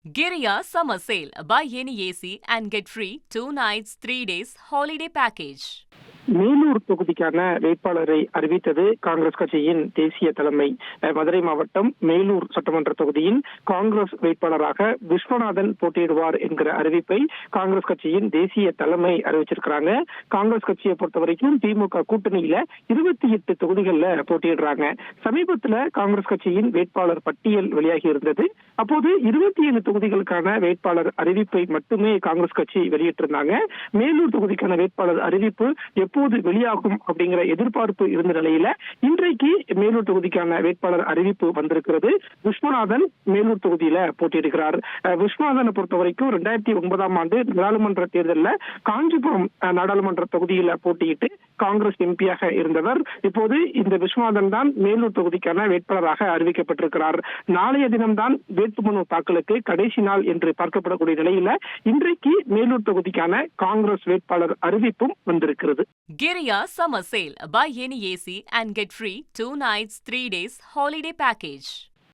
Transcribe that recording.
Giriya Summer Sale. Buy any AC and get free 2 nights, 3 days holiday package. Melur தொகுதிக்கான வேட்பாளரை அறிவித்தது காங்கிரஸ் கட்சியின் தேசிய தலைமை. மதுரை மாவட்டம் மேலூர் சட்டமன்ற தொகுதியின் காங்கிரஸ் வேட்பாளராக விஸ்வநாதன் போட்டியிடுவார் என்கிற அறிவிப்பை காங்கிரஸ் கட்சியின் தேசிய தலைமை அறிவிச்சிருக்கிறாங்க. காங்கிரஸ் கட்சியை பொறுத்த வரைக்கும் திமுக கூட்டணியில 28 தொகுதிகள்ல போட்டியிடுறாங்க. சமீபத்துல காங்கிரஸ் கட்சியின் வேட்பாளர் பட்டியல் வெளியாகி இருந்தது. அப்போது 27 தொகுதிகளுக்கான வேட்பாளர் அறிவிப்பை மட்டுமே காங்கிரஸ் கட்சி வெளியிட்டிருந்தாங்க. மேலூர் தொகுதிக்கான வேட்பாளர் அறிவிப்பு எப்போது வெளியாகும் அப்படிங்கிற எதிர்பார்ப்பு இருந்த நிலையில இன்றைக்கு மேலூர் தொகுதிக்கான வேட்பாளர் அறிவிப்பு வந்திருக்கிறது. விஸ்வநாதன் மேலூர் தொகுதியில போட்டியிடுகிறார். விஸ்வநாதனை பொறுத்த வரைக்கும் 2009ஆம் ஆண்டு நாடாளுமன்ற தேர்தலில் காஞ்சிபுரம் நாடாளுமன்ற தொகுதியில போட்டியிட்டு காங்கிரஸ் எம்பியாக இருந்தவர். இப்போது இந்த விஸ்வநாதன் தான் மேலூர் தொகுதிக்கான வேட்பாளராக அறிவிக்கப்பட்டிருக்கிறார். நாளைய தினம்தான் வேட்புமனு தாக்கலுக்கு கடைசி நாள் என்று பார்க்கப்படக்கூடிய நிலையில இன்றைக்கு மேலூர் தொகுதிக்கான காங்கிரஸ் வேட்பாளர் அறிவிப்பும் வந்திருக்கிறது. Giriya Summer Sale. Buy any AC and get free 2 nights, 3 days holiday package.